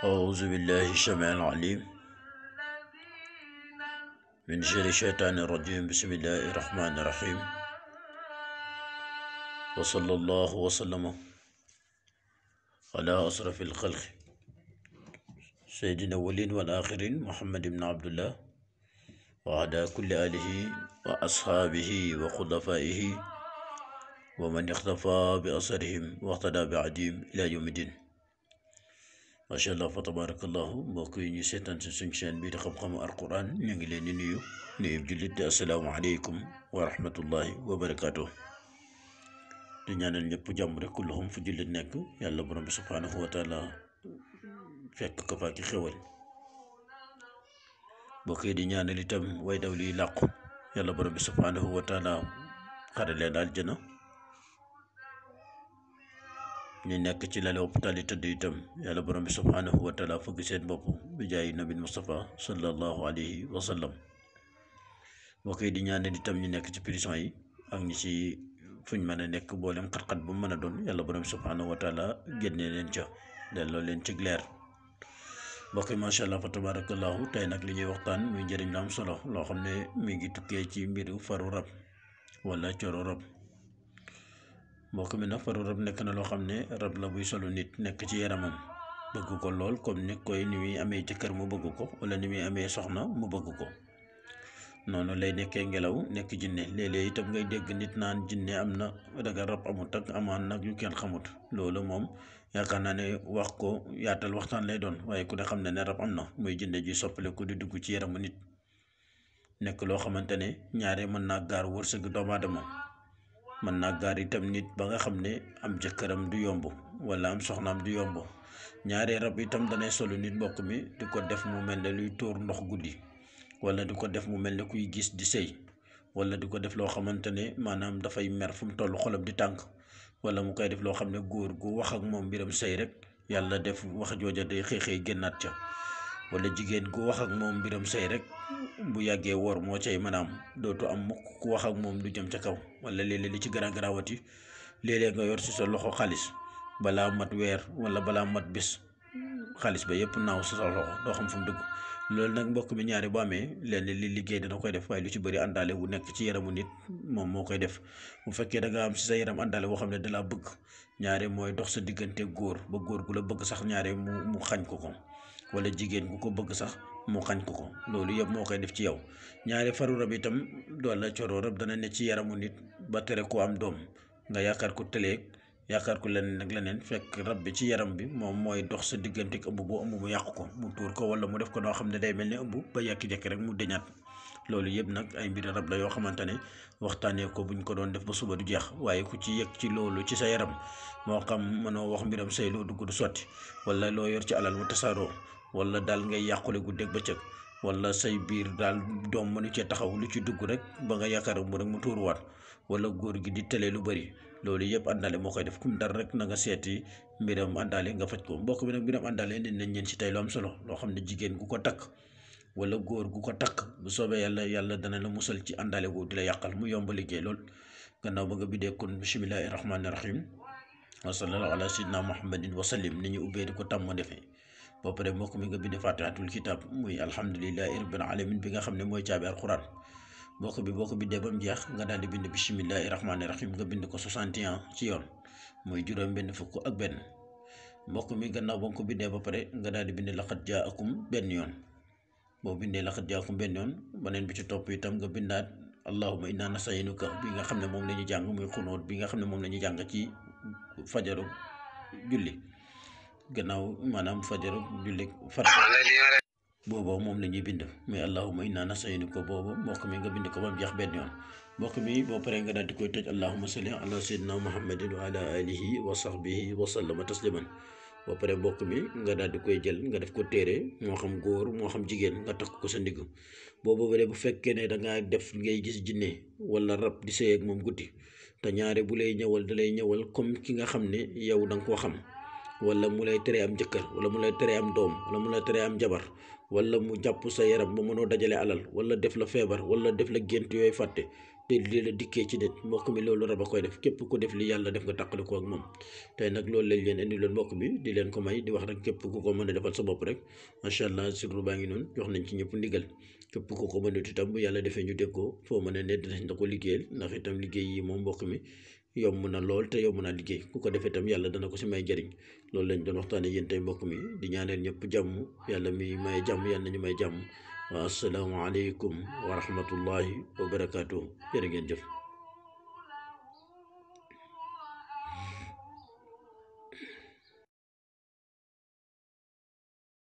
أعوذ بالله السميع العليم من شر الشيطان الرجيم. بسم الله الرحمن الرحيم، وصلى الله وسلم على أشرف الخلق سيدنا الأولين والآخرين محمد بن عبد الله وعلى كل آله وأصحابه وخلفائه ومن اختفى بأثرهم واقتدى بعديم إلى يوم الدين. ما شاء الله فتبارك الله. mbokk yi ñu seetaan si suñ chaîne bi di xam-xamu alquran ñu ngi leen di nuyu jullit di asalaamaaleykum wa rahmatullahi wa barakaatu. di ñaanal ñëpp jàmm rek kulluhum fu jullit nekk yàlla borom bi subhaanahu wa taala fekk ko fa ki xewal. mbokk yi di ñaanal itam way daw liy làqu yàlla borom bi subhaanahu wa taala xare leen aljana. ñu nekk ci lal hôpital yi tëdd itam yàlla borom bi subhaanahu wa taala fëgg seen bopp bi jaay nabi Mustafa sallallahu alayhi wa sallam. mbokk yi di ñaanal itam ñu nekk ci prison yi ak ñi ci fuñ mën a nekk boolem xat-xat bu mën a doon yàlla borom bi subhaanahu wa taala génne leen ca delloo leen ci leer. mbokk yi macha allah fa tabarakallahu. tey nag li ñuy waxtaan muy njëriñ lu am solo loo xam ne mi ngi tukkee ci mbiru faru rab wala coro rab. mbokk mi nag faru rab nekk na loo xam ne rab la buy solu nit nekk ci yaramam bëgg ko lool, comme ni muy amee jëkkër mu bëgg ko wala ni muy amee soxna mu bëgg ko noonu lay nekkee ngelaw nekk jinne. léeg-léeg itam ngay dégg nit naan jinne am na daga rab amut ak amaan nag yu kenn xamut. loolu moom yaakaar naa ne wax ko yaatal waxtaan lay doon, waaye ku ne xam ne rab am na, muy jinne ji soppaleku di dugg ci yaramu nit. nekk loo xamante ne ñaare mën naa gaar wërsëg doomu aadama, mën naa gaar itam nit ba nga xam ne am jëkkëram du yomb wala am soxnaam du yomb. ñaare rab itam danay solu nit mbokk mi di ko def mu mel ne luy tuur ndox guddi, wala di ko def mu mel ne kuy gis di sëy, wala di ko def loo xamante ne maanaam dafay mer fu mu toll xolam di tànk, wala mu koy def loo xam ne góor gu wax ak moom mbiram sëy rek yàlla def wax jooja day xëy génnaat ca, wala jigéen gu wax ak moom mbiram sëy rek bu yàggee woor moo cay maanaam dootu am mukk ku wax ak moom du jëm ca kaw. wala léeg-léeg li ci gën a garaawati, léeg-léeg nga yor ci sa loxo xaalis balaa mat weer wala balaa mat bés xaalis ba yëpp naaw sa loxo doo xam fu mu dugg. loolu nag mbokk mi ñaari bu amee lenn li liggéey dana koy def, waaye lu ci bëri àndaale wu nekk ci yaramu nit moom moo koy def. bu fekkee da nga am ci sa yaram àndaale boo xam ne dalaa bëgg, ñaare mooy dox sa diggante góor ba góor gu la bëgg sax ñaare mu xañ ko ko, wala jigéen gu ko bëgg sax mu xañ ko ko. loolu yëpp moo koy def ci yow. ñaare faru rab itam wala coro rab dana ne ci yaramu nit ba tere ko am doom, nga yaakaar ko tëleeg yaakaar ko leneen ak leneen, fekk rab bi ci yaram bi moom mooy dox sa diggante ak ëmb bu ëmb mu yàqu ko, mu tuur ko wala mu def ko noo xam ne day mel ni ëmb ba yàkki-jekki rek mu deñaat. loolu yëpp nag ay mbiri rab la yoo xamante ne waxtaanee ko buñ ko doon def ba suba du jeex. waaye ku ci yëg ci loolu ci sa yaram, moo xam mënoo wax mbiram say loo dugg du sotti, wala loo yor ci alal mu tasaaroo, wala daal ngay yàqule guddeeg bëccëg, wala say biir daal doom mënu cee taxaw, lu ci dugg rek ba nga yaakaar mu rek mu tuuruwaat, wala góor gi di tële lu bëri. loolu yëpp àndaale moo koy def. kum dara rek na nga seeti mbiram àndaale nga faj ko. mbokk bi nag mbiram àndaale indi nañ leen ci tey lu am solo loo xam ne jigéen gu ko takk wala góor gu ko takk bu soobee yàlla dana la musal ci àndaale gu di la yàqal mu yomb liggéey lool. gannaaw ba nga bidee kon bismillahi rahmaani rahim wa sallallahu ala sayyidina muhammadin wa sallim ni ñu ubbee di ko tàmm defee. ba pare mbokk mi nga bind fatihatul kitab muy alhamdulillahi rabbil alamin bi nga xam ne mooy caabi alquran. mbokk bi boo ko bindee ba mu jeex nga daal di bind bismillahi rahmaani rahim nga bind ko 61 ci yoon muy juróom benn fukk ak benn. mbokk mi gannaaw ba nga ko bindee ba pare nga daal di bind laqad jaakum benn yoon. boo bindee laqad jaakum benn yoon, beneen bi ci topp itam nga bindaat allahumma inna nasta'inuka bi nga xam ne moom la ñuy jàng muy xunóot bi nga xam ne moom la ñuy jàng ci fajaru julli, gannaaw maanaam fajaru julli boobu moom la ñuy bind muy allahumma inna nasta'inuka boobu. mbokk mi nga bind ko ba mu jeex benn yoon. mbokk mi boo paree nga daal di koy tëj allahumma salli ala sayyidina muhammadin wa ala alihi wa sahbihi wa sallama tasliman. boo paree mbokk mi nga daal di koy jël nga def ko téere, moo xam góor moo xam jigéen, nga takk ko sa ndigg. boobu bu fekkee ne da ngaa def ngay gis jinne wala rab di sëy ak moom guddi, te ñaare bu lay ñëwal da lay ñëwal comme ki nga xam ne yow da nga koo xam, wala mu lay tere am jëkkër, wala mu lay tere am doom, wala mu lay tere am jabar, wala mu jàpp sa yaram ba mënoo dajale alal, wala def la feebar, wala def la gént yooyu fàtte, di la dikkee ci nit mbokk mi loolu rab a koy def képp ku def li yàlla def nga tàqali ko ak moom tey nag loolu lañ leen indi loon mbokk bi di leen ko may di wax rek képp ku ko mën a defal sa bopp rek macha allah sirru baa ngi noonu jox nañ ci ñëpp ndigal képp ku ko mënut itam bu yàlla defee ñu dégg ko foo mën a ne dinañ la ko liggéeyal ndax itam liggéey yi moom mbokk mi yomb na lool te yomb naa liggéey ku ko defee itam yàlla dana ko si may njëriñ loolu lañ doon waxtaane yéen tey mbokk mi di ñaaneel ñëpp jàmm yàlla mi may jàmm yàlla nañu may jàmm wa assalaamu aleykum wa rahmatullahi wa barakaatuh jërë ngeen jëf